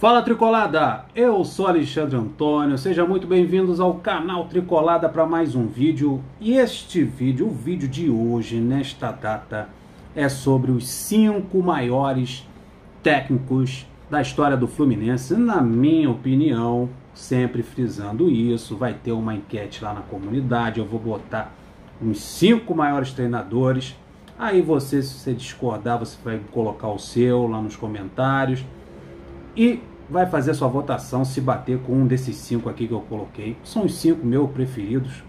Fala Tricolada, eu sou Alexandre Antônio, sejam muito bem-vindos ao canal Tricolada para mais um vídeo. E este vídeo, o vídeo de hoje, nesta data, é sobre os 5 maiores técnicos da história do Fluminense. Na minha opinião, sempre frisando isso, vai ter uma enquete lá na comunidade, eu vou botar os 5 maiores treinadores. Aí você, se você discordar, você vai colocar o seu lá nos comentários e vai fazer sua votação se bater com um desses 5 aqui que eu coloquei. São os 5 meus preferidos.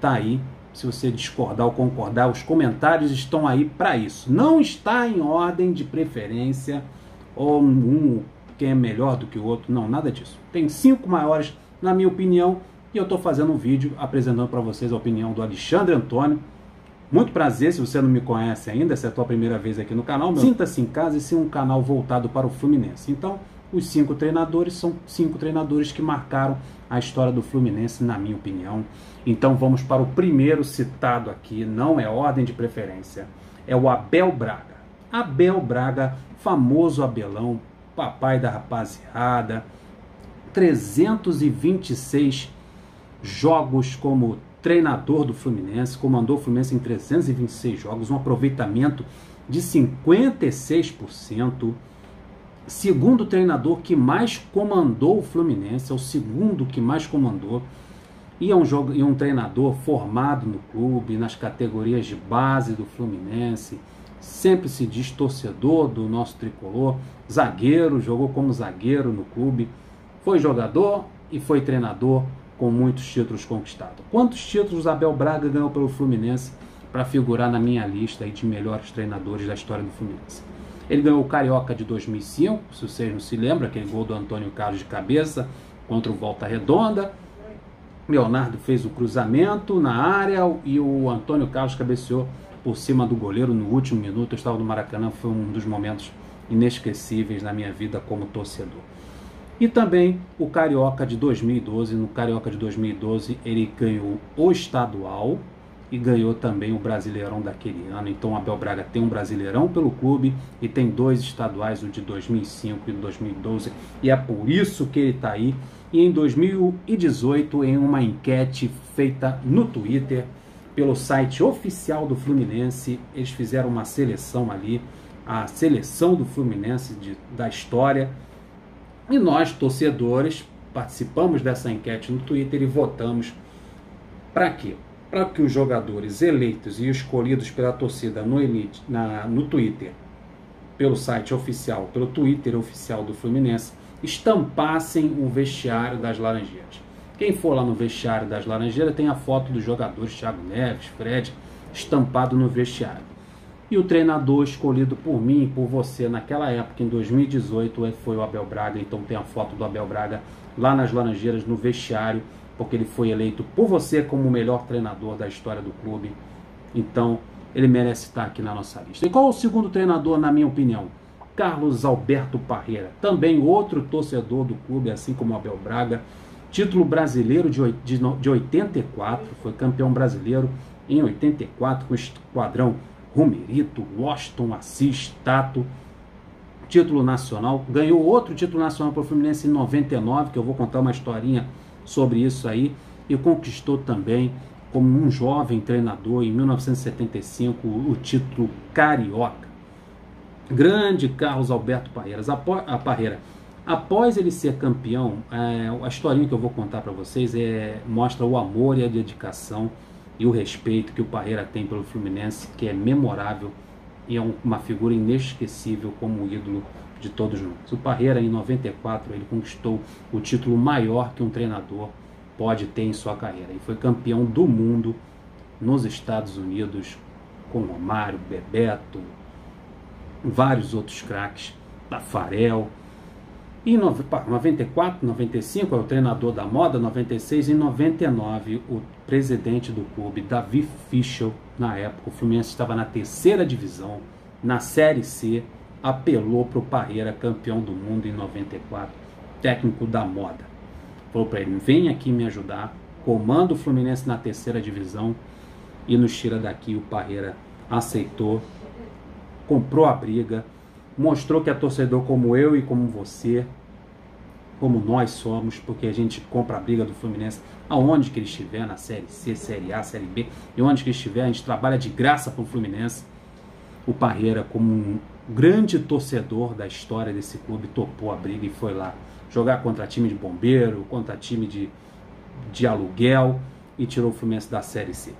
Tá aí. Se você discordar ou concordar, os comentários estão aí para isso. Não está em ordem de preferência ou um quem é melhor do que o outro. Não, nada disso. Tem 5 maiores, na minha opinião, e eu estou fazendo um vídeo apresentando para vocês a opinião do Alexandre Antônio. Muito prazer, se você não me conhece ainda, se é a tua primeira vez aqui no canal, sinta-se em casa. Esse é um canal voltado para o Fluminense. Então, os 5 treinadores são 5 treinadores que marcaram a história do Fluminense, na minha opinião. Então vamos para o primeiro citado aqui, não é ordem de preferência, é o Abel Braga. Abel Braga, famoso Abelão, papai da rapaziada, 326 jogos como treinador do Fluminense, comandou o Fluminense em 326 jogos, um aproveitamento de 56%. Segundo treinador que mais comandou o Fluminense, é o segundo que mais comandou, e é um treinador formado no clube, nas categorias de base do Fluminense, sempre se diz torcedor do nosso tricolor, zagueiro, jogou como zagueiro no clube, foi jogador e foi treinador com muitos títulos conquistados. Quantos títulos Abel Braga ganhou pelo Fluminense para figurar na minha lista aí de melhores treinadores da história do Fluminense? Ele ganhou o Carioca de 2005, se vocês não se lembram, aquele gol do Antônio Carlos de cabeça contra o Volta Redonda. Leonardo fez o cruzamento na área e o Antônio Carlos cabeceou por cima do goleiro no último minuto. Eu estava no Maracanã, foi um dos momentos inesquecíveis na minha vida como torcedor. E também o Carioca de 2012. No Carioca de 2012 ele ganhou o estadual e ganhou também o Brasileirão daquele ano. Então o Abel Braga tem um Brasileirão pelo clube e tem 2 estaduais, o de 2005 e o de 2012, e é por isso que ele está aí. E em 2018, em uma enquete feita no Twitter, pelo site oficial do Fluminense, eles fizeram uma seleção ali, a seleção do Fluminense da história, e nós, torcedores, participamos dessa enquete no Twitter e votamos. Para quê? Para que os jogadores eleitos e escolhidos pela torcida no Twitter, pelo site oficial, pelo Twitter oficial do Fluminense, estampassem o vestiário das Laranjeiras. Quem for lá no vestiário das Laranjeiras tem a foto dos jogadores Thiago Neves, Fred, estampado no vestiário. E o treinador escolhido por mim e por você naquela época, em 2018, foi o Abel Braga. Então tem a foto do Abel Braga lá nas Laranjeiras, no vestiário, porque ele foi eleito por você como o melhor treinador da história do clube. Então, ele merece estar aqui na nossa lista. E qual é o segundo treinador, na minha opinião? Carlos Alberto Parreira, também outro torcedor do clube, assim como Abel Braga. Título brasileiro de 84, foi campeão brasileiro em 84, com o esquadrão Romerito, Washington, Assis, Tato. Título nacional, ganhou outro título nacional para o Fluminense em 99, que eu vou contar uma historinha sobre isso aí, e conquistou também, como um jovem treinador, em 1975, o título Carioca. Grande Carlos Alberto Parreira. Após ele ser campeão, a historinha que eu vou contar para vocês mostra o amor e a dedicação e o respeito que o Parreira tem pelo Fluminense, que é memorável e é uma figura inesquecível como ídolo de todos nós. O Parreira, em 94, ele conquistou o título maior que um treinador pode ter em sua carreira. E foi campeão do mundo nos Estados Unidos com Romário, Bebeto, vários outros craques, Tafarel. Em 94, 95 é o treinador da moda, 96 e 99 o presidente do clube, Davi Fischel, na época o Fluminense estava na 3ª divisão, na Série C, apelou para o Parreira, campeão do mundo em 94, técnico da moda. Falou para ele, vem aqui me ajudar, comanda o Fluminense na 3ª divisão e nos tira daqui. O Parreira aceitou, comprou a briga, mostrou que é torcedor como eu e como você, como nós somos, porque a gente compra a briga do Fluminense aonde que ele estiver, na Série C, Série A, Série B, e onde que ele estiver, a gente trabalha de graça para o Fluminense. O Parreira, como um grande torcedor da história desse clube, topou a briga e foi lá jogar contra time de bombeiro, contra time de aluguel, e tirou o Fluminense da Série C.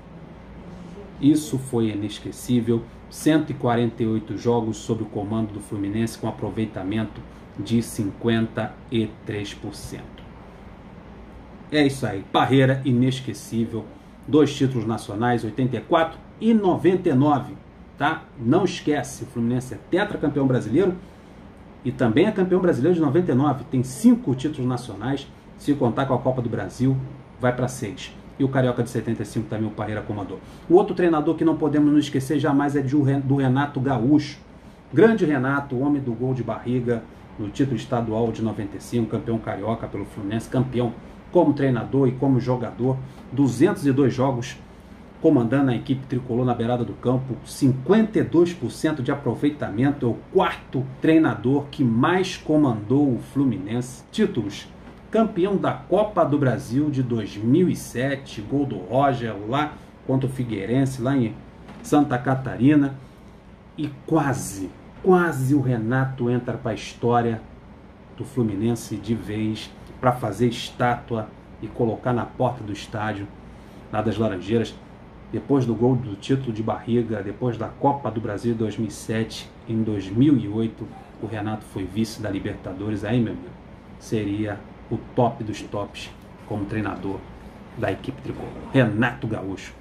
Isso foi inesquecível. 148 jogos sob o comando do Fluminense com aproveitamento de 53%. É isso aí, Parreira inesquecível. 2 títulos nacionais, 84 e 99, tá? Não esquece, o Fluminense é tetracampeão brasileiro e também é campeão brasileiro de 99. Tem 5 títulos nacionais, se contar com a Copa do Brasil, vai para 6. E o Carioca de 75 também o Parreira comandou. O outro treinador que não podemos nos esquecer jamais é do Renato Gaúcho. Grande Renato, homem do gol de barriga no título estadual de 95, campeão carioca pelo Fluminense, campeão como treinador e como jogador, 202 jogos comandando a equipe tricolor na beirada do campo, 52% de aproveitamento, é o 4º treinador que mais comandou o Fluminense. Títulos: campeão da Copa do Brasil de 2007, gol do Roger lá contra o Figueirense, lá em Santa Catarina. E quase o Renato entra para a história do Fluminense de vez, para fazer estátua e colocar na porta do estádio, lá das Laranjeiras, depois do gol do título de barriga, depois da Copa do Brasil de 2007, em 2008, o Renato foi vice da Libertadores. Aí, meu amigo, seria o top dos tops como treinador da equipe tricolor. Renato Gaúcho.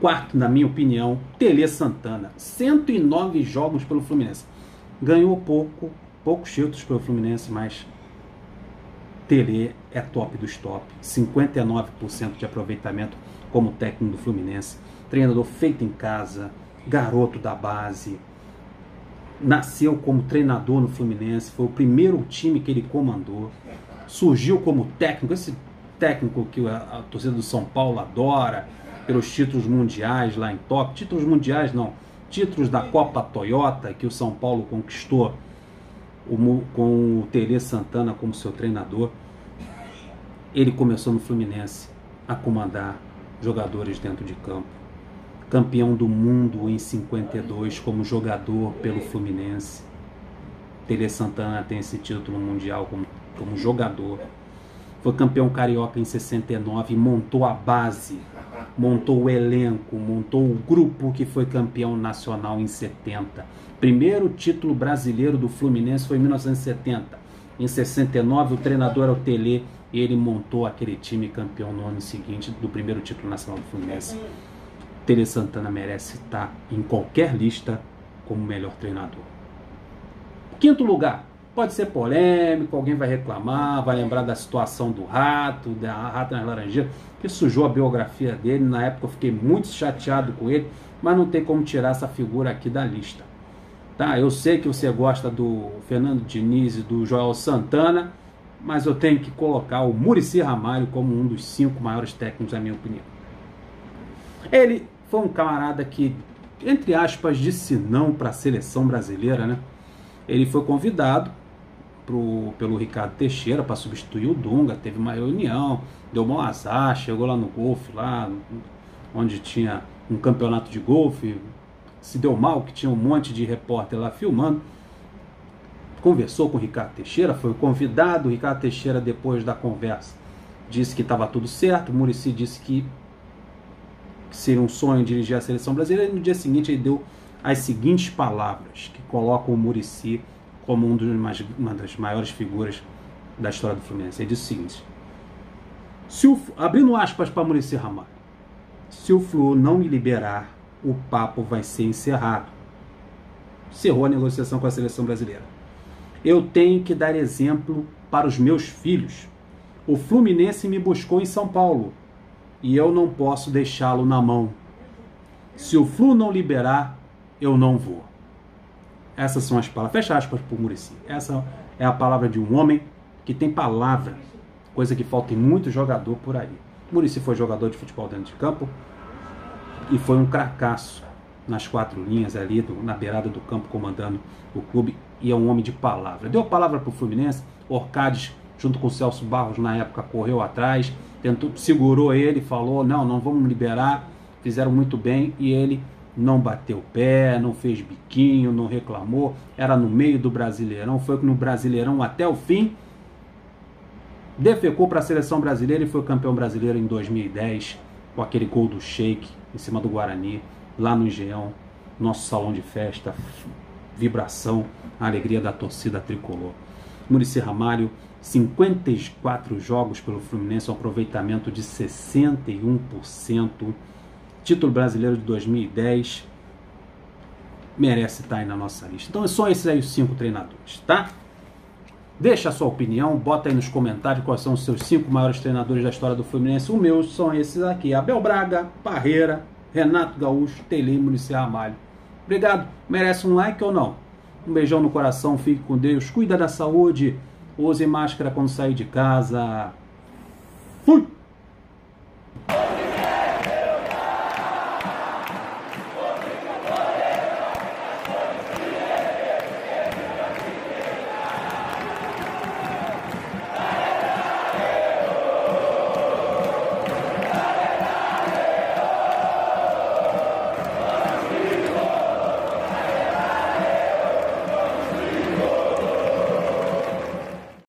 4º, na minha opinião, Tele Santana. 109 jogos pelo Fluminense. Ganhou poucos títulos pelo Fluminense, mas Tele é top dos top. 59% de aproveitamento como técnico do Fluminense. Treinador feito em casa, garoto da base. Nasceu como treinador no Fluminense, foi o primeiro time que ele comandou. Surgiu como técnico, esse técnico que a torcida do São Paulo adora, pelos títulos mundiais lá em Tóquio. Títulos mundiais não, títulos da Copa Toyota que o São Paulo conquistou com o Tele Santana como seu treinador. Ele começou no Fluminense a comandar jogadores dentro de campo. Campeão do mundo em 52 como jogador pelo Fluminense. Tele Santana tem esse título mundial como jogador. Foi campeão carioca em 69, montou a base, montou o elenco, montou o grupo que foi campeão nacional em 70. Primeiro título brasileiro do Fluminense foi em 1970. Em 69 o treinador era o Tele e ele montou aquele time campeão no ano seguinte do primeiro título nacional do Fluminense. Tele Santana merece estar em qualquer lista como melhor treinador. 5º lugar, pode ser polêmico, alguém vai reclamar, vai lembrar da situação do Rato, da Rato nas Laranjeiras, que sujou a biografia dele. Na época eu fiquei muito chateado com ele, mas não tem como tirar essa figura aqui da lista. Tá? Eu sei que você gosta do Fernando Diniz e do Joel Santana, mas eu tenho que colocar o Muricy Ramalho como um dos 5 maiores técnicos, na minha opinião. Ele foi um camarada que, entre aspas, disse não para a seleção brasileira, né? Ele foi convidado pelo Ricardo Teixeira para substituir o Dunga, teve uma reunião, deu mau azar, chegou lá no golfe, lá onde tinha um campeonato de golfe, se deu mal, que tinha um monte de repórter lá filmando. Conversou com o Ricardo Teixeira, foi convidado. O Ricardo Teixeira, depois da conversa, disse que estava tudo certo. O Muricy disse que seria um sonho dirigir a seleção brasileira, e no dia seguinte ele deu as seguintes palavras, que colocam o Muricy como uma das maiores figuras da história do Fluminense. Ele disse o seguinte: abrindo aspas para Muricy Ramalho, se o Flu não me liberar, o papo vai ser encerrado. Encerrou a negociação com a seleção brasileira. Eu tenho que dar exemplo para os meus filhos. O Fluminense me buscou em São Paulo e eu não posso deixá-lo na mão. Se o Flu não liberar, eu não vou. Essas são as palavras. Fecha aspas para o Muricy. Essa é a palavra de um homem que tem palavra, coisa que falta em muito jogador por aí. Muricy foi jogador de futebol dentro de campo e foi um cracaço nas 4 linhas ali, na beirada do campo, comandando o clube, e é um homem de palavra. Deu a palavra para o Fluminense, Orcades, junto com o Celso Barros na época, correu atrás, tentou, segurou ele, falou, não vamos liberar, fizeram muito bem, e ele não bateu o pé, não fez biquinho, não reclamou, era no meio do Brasileirão, foi no Brasileirão até o fim, defecou para a seleção brasileira e foi campeão brasileiro em 2010, com aquele gol do Sheik em cima do Guarani, lá no Engenhão, nosso salão de festa, vibração, a alegria da torcida tricolor. Muricy Ramalho, 54 jogos pelo Fluminense, um aproveitamento de 61%, título brasileiro de 2010, merece estar aí na nossa lista. Então são esses aí os 5 treinadores, tá? Deixa a sua opinião, bota aí nos comentários quais são os seus 5 maiores treinadores da história do Fluminense. Os meus são esses aqui: Abel Braga, Parreira, Renato Gaúcho, Tele e Muricy Ramalho. Obrigado, merece um like ou não? Um beijão no coração, fique com Deus, cuida da saúde, use máscara quando sair de casa. Fui!